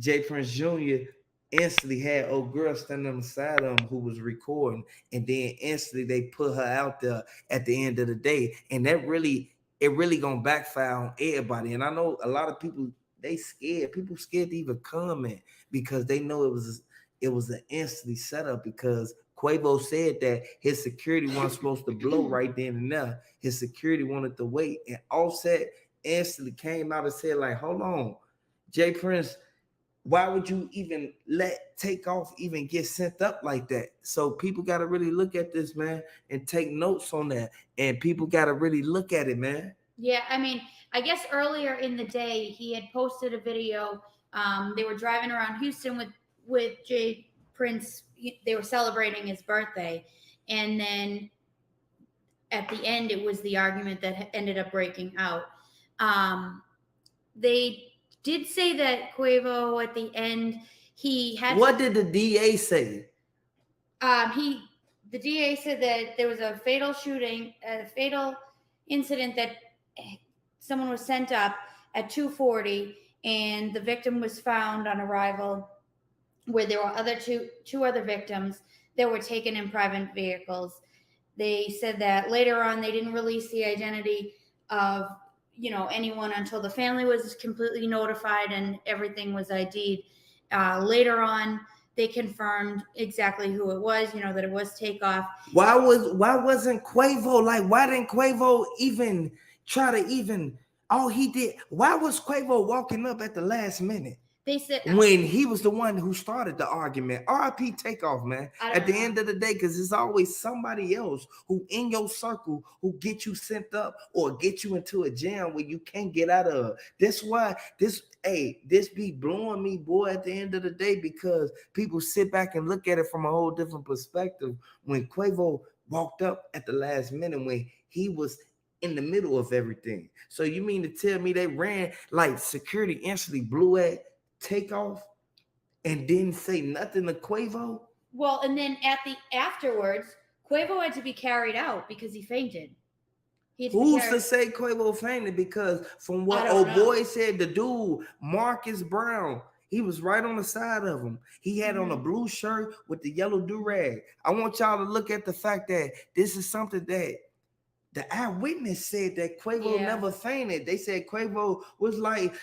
J Prince Jr. instantly had old girl standing on the side of him who was recording, and then instantly they put her out there at the end of the day, and that really it really gonna backfire on everybody. And I know a lot of people they scared. People scared to even comment because they know it was an instantly setup because Quavo said that his security wasn't supposed to blow right then and there. His security wanted to wait, and Offset instantly came out and said, like, hold on, Jay Prince, why would you even let Takeoff even get sent up like that? So people got to really look at this, man, and take notes on that. And people got to really look at it, man. Yeah, I mean, I guess earlier in the day he had posted a video. They were driving around Houston with Jay Prince. They were celebrating his birthday, and then at the end, it was the argument that ended up breaking out. They did say that Quavo at the end he had. What did the DA say? The DA said that there was a fatal shooting, a fatal incident that someone was sent up at 2:40, and the victim was found on arrival, where there were two other victims that were taken in private vehicles. They said that later on they didn't release the identity of anyone until the family was completely notified and everything was ID'd. Later on, they confirmed exactly who it was. That it was Takeoff. Why wasn't Quavo like? Why didn't Quavo even try to even? All he did. Why was Quavo walking up at the last minute? They said when he was the one who started the argument. R.I.P. Takeoff, man. At the end of the day, because it's always somebody else who in your circle who get you sent up or get you into a jam where you can't get out of. That's why this be blowing me, boy, at the end of the day, because people sit back and look at it from a whole different perspective. When Quavo walked up at the last minute, when he was in the middle of everything. So you mean to tell me they ran like security instantly blew at Takeoff and didn't say nothing to Quavo? Well, and then afterwards, Quavo had to be carried out because he fainted. Who's to say Quavo fainted? Because from what old boy said, the dude, Marcus Brown, he was right on the side of him. He had on a blue shirt with the yellow do-rag. I want y'all to look at the fact that this is something that the eyewitness said that Quavo never fainted. They said Quavo was like,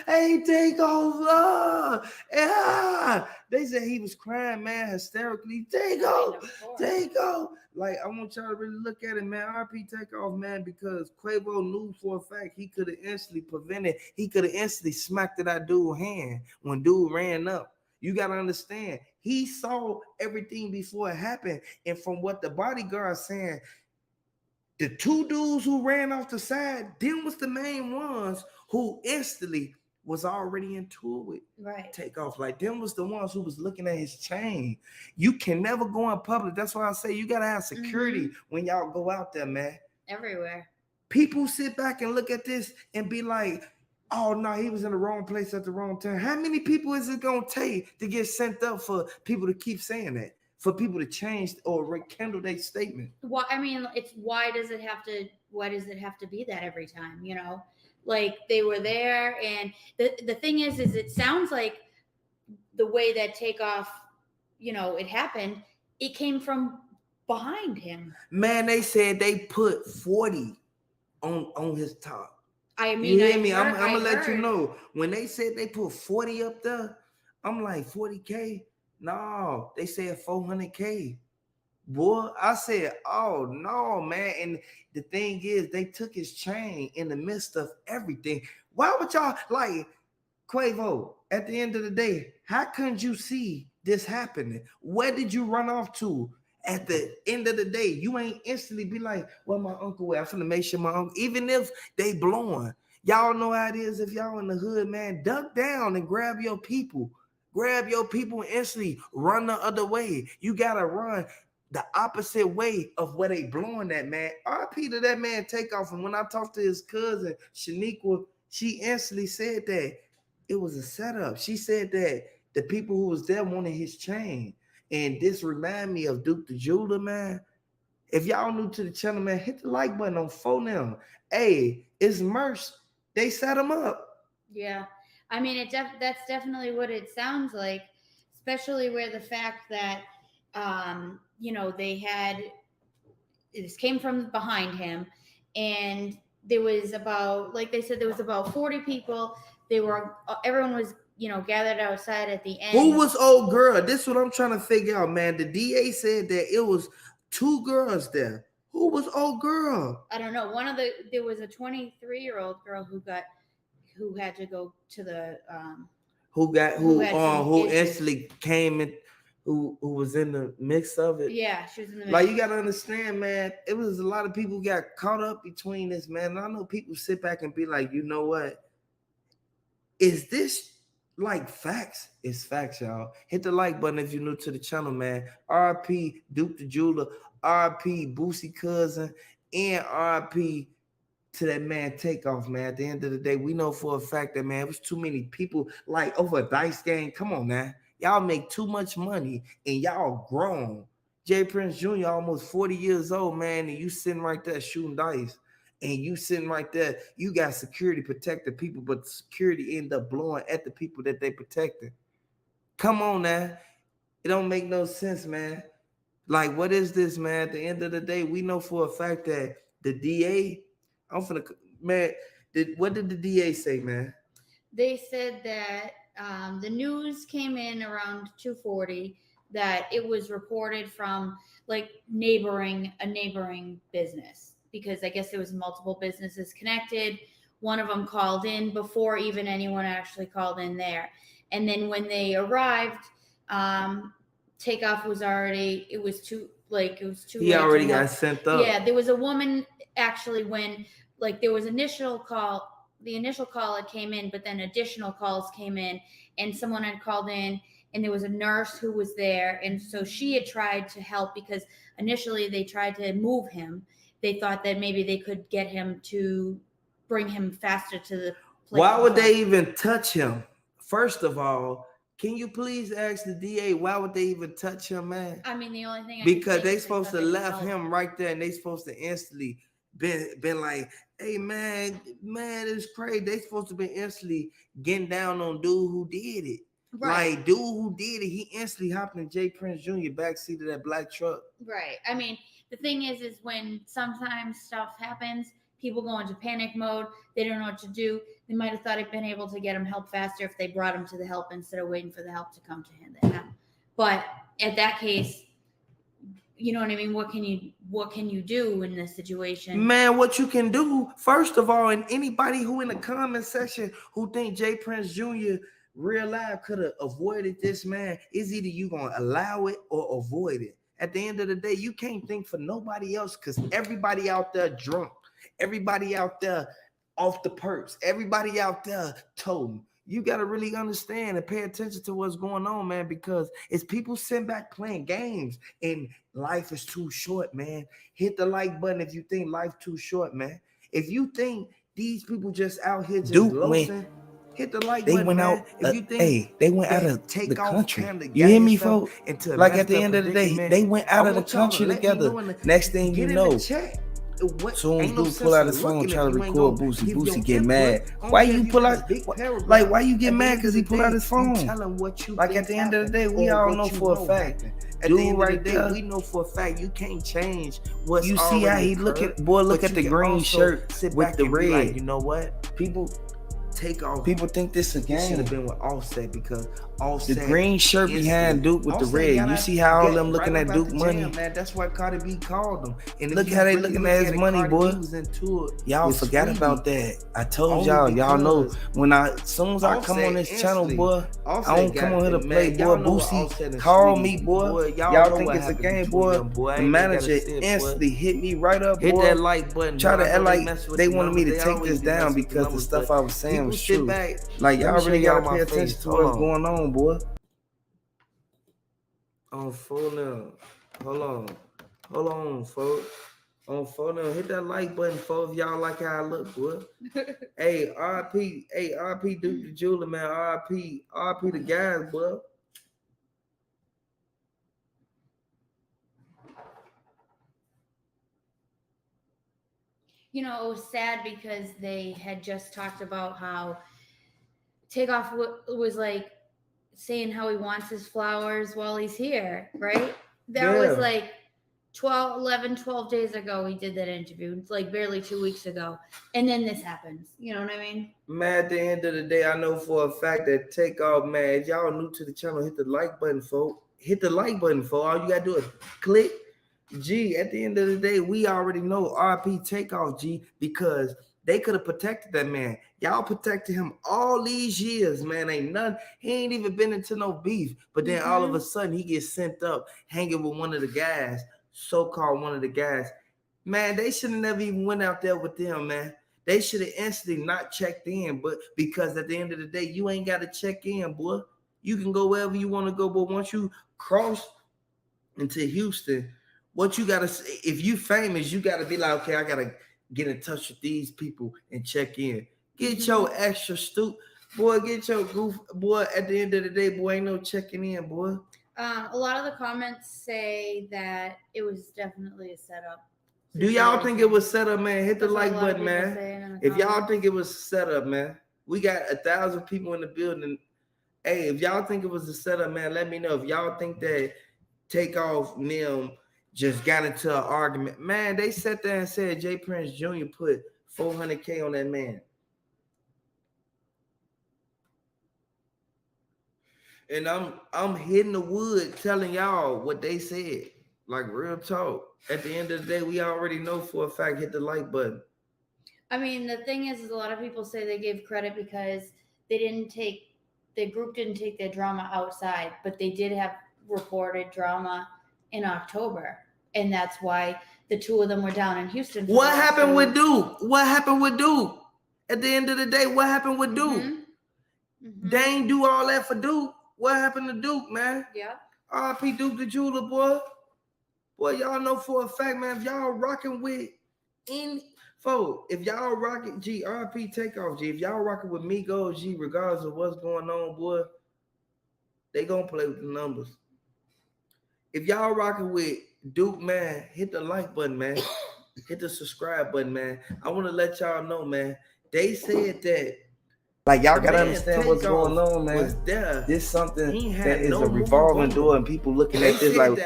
hey, Takeoff. They said he was crying, man, hysterically. Takeoff. Like, I want y'all to really look at it, man. RP Takeoff, man, because Quavo knew for a fact he could have instantly prevented, he could have instantly smacked that dude's hand when dude ran up. You got to understand, he saw everything before it happened. And from what the bodyguard saying, the two dudes who ran off the side, them was the main ones who instantly was already into it. Right. Takeoff. Like, them was the ones who was looking at his chain. You can never go in public. That's why I say you got to have security when y'all go out there, man. Everywhere. People sit back and look at this and be like, oh, no, he was in the wrong place at the wrong time. How many people is it going to take to get sent up for people to keep saying that? For people to change or rekindle their statement? Well, I mean, it's why does it have to be that every time? Like they were there, and the thing is it sounds like the way that Takeoff, it happened. It came from behind him. Man, they said they put 40 on his top. I mean, you hear me? I'm gonna let you know when they said they put 40 up there. I'm like 40K. No, they said 400K. Boy, I said, oh no, man. And the thing is, they took his chain in the midst of everything. Why would y'all like Quavo? At the end of the day, how couldn't you see this happening? Where did you run off to? At the end of the day, you ain't instantly be like, well, my uncle, I'm finna make sure my uncle, even if they blowing, y'all know how it is. If y'all in the hood, man, duck down and grab your people. Grab your people and instantly run the other way. You gotta run the opposite way of where they blowing that, man. RP to that man Takeoff. And when I talked to his cousin, Shaniqua, she instantly said that it was a setup. She said that the people who was there wanted his chain. And this remind me of Duke the Jeweler, man. If y'all new to the channel, man, hit the like button on phone now. Hey, it's merch. They set him up. Yeah. I mean, that's definitely what it sounds like, especially where the fact that, they had this came from behind him, and there was about, like they said, there was about 40 people. Everyone was, gathered outside at the end. Who was old girl? This is what I'm trying to figure out, man. The DA said that it was 2 girls there. Who was old girl? I don't know. There was a 23-year-old girl who had to go to the who instantly came in, who was in the mix of it. Yeah, she was in the mix. Like, you gotta understand, man, it was a lot of people who got caught up between this, man. And I know people sit back and be like, you know what? Is this like facts? It's facts, y'all. Hit the like button if you're new to the channel, man. RP Duke the Jeweler, RP Boosie Cousin, and RP to that man Takeoff, man. At the end of the day, we know for a fact that, man, it was too many people like over a dice game. Come on, man. Y'all make too much money and y'all grown. Jay Prince Jr. almost 40 years old, man, and you sitting right there shooting dice. And you sitting right there, you got security protect the people, but security end up blowing at the people that they protected. Come on now. It don't make no sense, man. Like, what is this, man? At the end of the day, we know for a fact that the DA, what did the DA say, man? They said that the news came in around 2:40 that it was reported from like a neighboring business, because I guess there was multiple businesses connected. One of them called in before even anyone actually called in there. And then when they arrived, Takeoff was already, it was too he already got sent up. Yeah, there was a woman actually when there was the initial call that came in, but then additional calls came in, and someone had called in, and there was a nurse who was there, and so she had tried to help, because initially they tried to move him. They thought that maybe they could get him to bring him faster to the place. Why would they even touch him? First of all, can you please ask the DA why would they even touch him, man? I mean, the only thing because they supposed to left him right there, and they supposed to instantly been like, hey, man, it's crazy. They supposed to be instantly getting down on dude who did it. Right. Like, dude who did it, he instantly hopped in Jay Prince Jr. backseat of that black truck. Right. I mean, the thing is when sometimes stuff happens, people go into panic mode. They don't know what to do. They might have thought they'd been able to get him help faster if they brought him to the help instead of waiting for the help to come to him. But at that case, you know what I mean? What can you do in this situation? Man, what you can do, first of all, and anybody who in the comment section who think Jay Prince Jr. real life could have avoided this, man, is either you gonna allow it or avoid it. At the end of the day, you can't think for nobody else, because everybody out there drunk, everybody out there off the perks, everybody out there toting. You got to really understand and pay attention to what's going on, man, because it's people sitting back playing games, and life is too short, man. Hit the like button if you think life too short, man. If you think these people just out here just losing, hit the like button, man. If you think they went out of the country. You hear me, folks? Like, at the end of the day, they went out of the country together. Next thing you know, soon as dude pull out his phone trying to record Boosie, Boosie get mad. Why you pull out? Like, why you get mad because he pull out his phone? Like, at the end of the day, we all know for a fact. At the end of the day, we know for a fact you can't change what's you see how he look at the green shirt with the red. Like, you know what? Takeoff. People think this a game. Should have been with Offset, because Offset, the green shirt behind Duke with the red. You see how all them looking at Duke money? Man, that's why Cardi B called them. And look how they looking at his money, boy. Y'all forgot about that. I told y'all know when as soon as I come on this channel, boy, I don't come on here to play, boy. Boosie call me, boy. Y'all think it's a game, boy. The manager instantly hit me right up, boy. Hit that like button. Try to act like they wanted me to take this down because the stuff I was saying was true. Like, y'all really gotta pay attention to what's going on, boy. On phone now. Hold on, folks. On phone now. Hit that like button, folks. If y'all like how I look, boy. Hey, RP Duke the Jeweler, man. RP the guys, boy. You know, it was sad because they had just talked about how Takeoff was like saying how he wants his flowers while he's here, right? That was like 12 days ago he did that interview. It's like barely 2 weeks ago. And then this happens. You know what I mean? Man, at the end of the day, I know for a fact that Takeoff, man, if y'all new to the channel, hit the like button, folks. Hit the like button, folks. All you got to do is click. G, at the end of the day, we already know RP Takeoff, G, because they could have protected that man. Y'all protected him all these years, man. Ain't nothing. He ain't even been into no beef. But then all of a sudden, he gets sent up hanging with one of the guys, so-called one of the guys. Man, they should have never even went out there with them, man. They should have instantly not checked in, but because at the end of the day, you ain't got to check in, boy. You can go wherever you want to go, but once you cross into Houston, what you got to say, if you famous, you got to be like, okay, I got to get in touch with these people and check in. Get your extra boy, get your goof, boy, at the end of the day, boy, ain't no checking in, boy. A lot of the comments say that it was definitely a setup. Do y'all think it was set up, man? Hit the like button, man. If y'all think it was set up, man, we got 1,000 people in the building. Hey, if y'all think it was a setup, man, let me know. If y'all think that Takeoff them just got into an argument, man, they sat there and said Jay Prince Jr. put $400K on that man. And I'm hitting the wood telling y'all what they said. Like real talk. At the end of the day, we already know for a fact, hit the like button. I mean, the thing is a lot of people say they gave credit because the group didn't take their drama outside, but they did have reported drama in October. And that's why the two of them were down in Houston. What happened with Duke? What happened with Duke? At the end of the day, what happened with Duke? They ain't do all that for Duke. What happened to Duke, man? Yeah. RP Duke the Jeweler, boy. Boy, y'all know for a fact, man, if y'all rocking with if y'all rocking, G, RP Takeoff, G, if y'all rocking with Migos, G, regardless of what's going on, boy, they gonna play with the numbers. If y'all rocking with Duke, man, hit the like button, man. Hit the subscribe button, man. I want to let y'all know, man. They said that, like, y'all gotta understand what's going on, man. This something that is a revolving door, and people looking at this like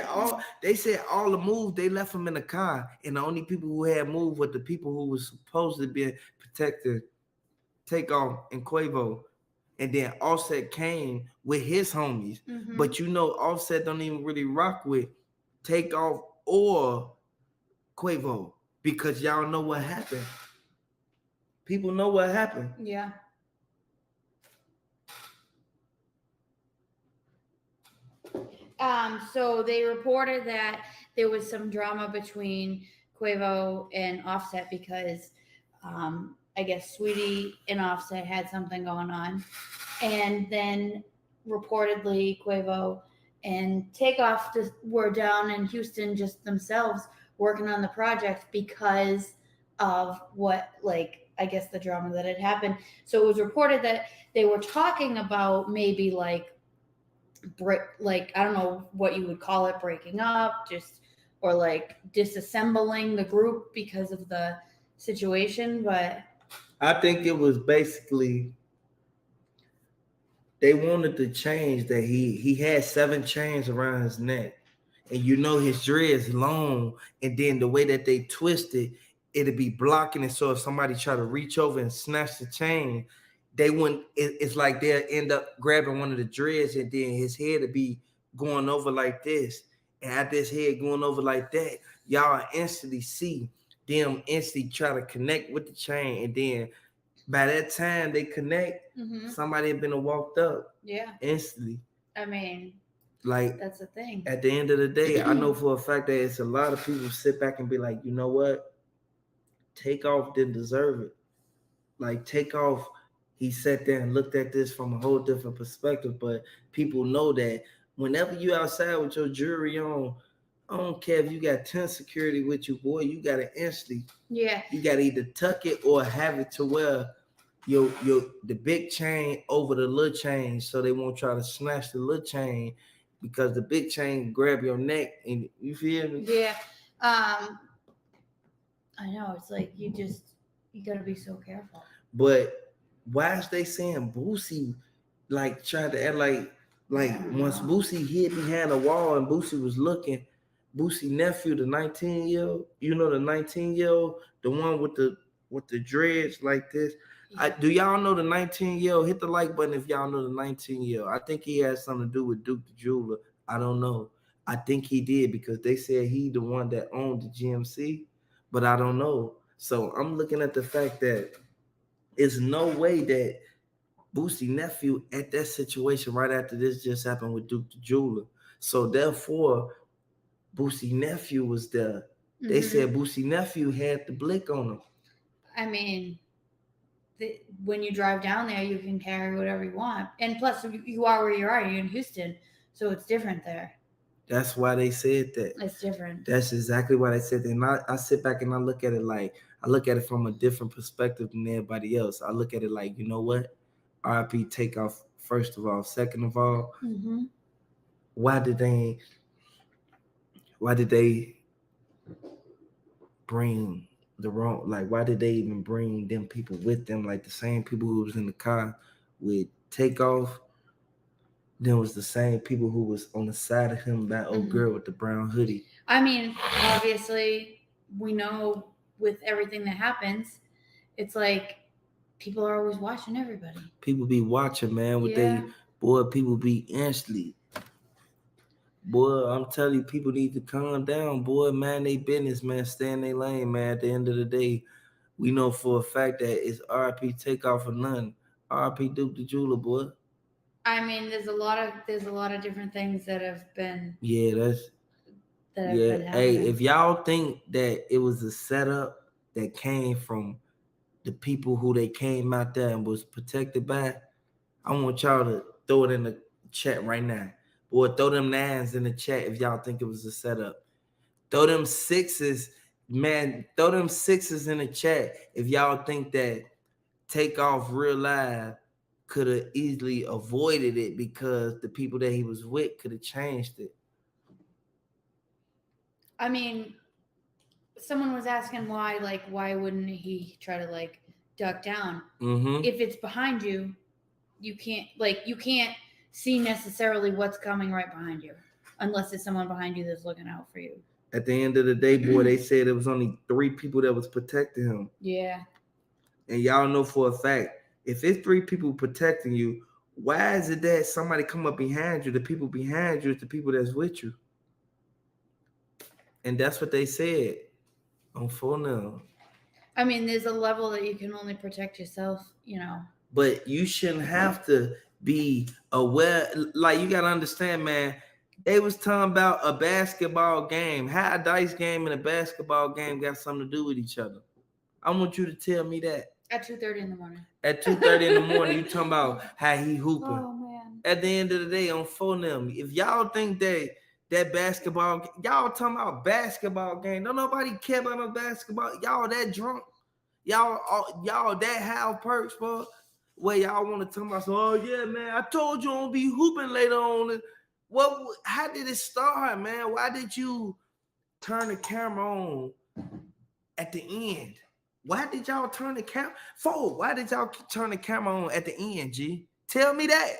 they said all the moves, they left them in the car, and the only people who had moved were the people who was supposed to be protected, Takeoff and Quavo. And then Offset came with his homies. But you know, Offset don't even really rock with Takeoff or Quavo because y'all know what happened. People know what happened. Yeah. So they reported that there was some drama between Quavo and Offset because I guess Sweetie and Offset had something going on. And then reportedly Quavo and Takeoff were down in Houston just themselves working on the project because of what, like, I guess the drama that had happened. So it was reported that they were talking about maybe like I don't know what you would call it, breaking up, or like disassembling the group because of the situation. But I think it was basically they wanted to change that he had 7 chains around his neck, and you know his dreads long, and then the way that they twisted, it'd be blocking it. So if somebody try to reach over and snatch the chain, they wouldn't. It's like they'll end up grabbing one of the dreads, and then his head would be going over like this, and after his head going over like that, y'all instantly see them instantly try to connect with the chain, and then by that time they connect, somebody had been walked up. Yeah. Instantly. I mean, like, that's the thing. At the end of the day, I know for a fact that it's a lot of people sit back and be like, you know what? Takeoff didn't deserve it. Like, Takeoff, he sat there and looked at this from a whole different perspective. But people know that whenever you outside with your jewelry on, I don't care if you got 10 security with you, boy, you gotta instantly. Yeah. You gotta either tuck it or have it to where the big chain over the little chain, so they won't try to snatch the little chain, because the big chain grab your neck, and you feel me? Yeah. I know, it's like you gotta be so careful. But why is they saying Boosie like tried to act like once Boosie hid behind a wall and Boosie was looking, Boosie nephew, the 19-year-old, you know, the 19-year-old, the one with the dreads like this. Do y'all know the 19-year-old? Hit the like button if y'all know the 19-year-old. I think he has something to do with Duke the Jeweler. I don't know. I think he did because they said he the one that owned the GMC, but I don't know. So I'm looking at the fact that it's no way that Boosie nephew at that situation right after this just happened with Duke the Jeweler. So therefore, Boosie nephew was there. They said Boosie nephew had the blick on him. I mean, when you drive down there, you can carry whatever you want. And plus, you are where you are. You're in Houston, so it's different there. That's why they said that. It's different. That's exactly why they said that. And I sit back and I look at it like, I look at it from a different perspective than everybody else. I look at it like, you know what? RIP Takeoff, first of all. Second of all, why did they bring the wrong, like, why did they even bring them people with them? Like the same people who was in the car with Takeoff, then was the same people who was on the side of him, that old girl with the brown hoodie. I mean, obviously, we know with everything that happens, it's like people are always watching everybody. People be watching, man. People be instantly. Boy, I'm telling you, people need to calm down, boy. Man, they business, man. Stay in their lane, man. At the end of the day, we know for a fact that it's RIP Takeoff or nothing. RIP Duke the Jeweler, boy. I mean, there's a lot of different things that have been. Yeah, Hey, if y'all think that it was a setup that came from the people who they came out there and was protected by, I want y'all to throw it in the chat right now. Boy, throw them 9s in the chat if y'all think it was a setup. Throw them 6s, man. Throw them 6s in the chat if y'all think that Takeoff real live could have easily avoided it because the people that he was with could have changed it. I mean, someone was asking why wouldn't he try to duck down? If it's behind you, you can't see necessarily what's coming right behind you unless it's someone behind you that's looking out for you. At the end of the day, boy, they said it was only 3 people that was protecting him. Yeah. And y'all know for a fact, if it's 3 people protecting you, why is it that somebody come up behind you? The people behind you is the people that's with you. And that's what they said on phone now. I mean, there's a level that you can only protect yourself, you know. But you shouldn't have to be aware. Like, you got to understand, man, they was talking about a basketball game. How a dice game and a basketball game got something to do with each other. I want you to tell me that. At 2:30 in the morning. At 2:30 in the morning, you talking about how he hooping. Oh, man. At the end of the day, on phone them, if y'all think that basketball, y'all talking about basketball game. Don't nobody care about no basketball. Y'all that drunk. Y'all that have perks, bro. Where y'all want to talk about, oh yeah, man, I told you I'm gonna be hooping later on. How did it start, man? Why did you turn the camera on at the end? Why did y'all turn the camera? Why did y'all turn the camera on at the end, G? Tell me that.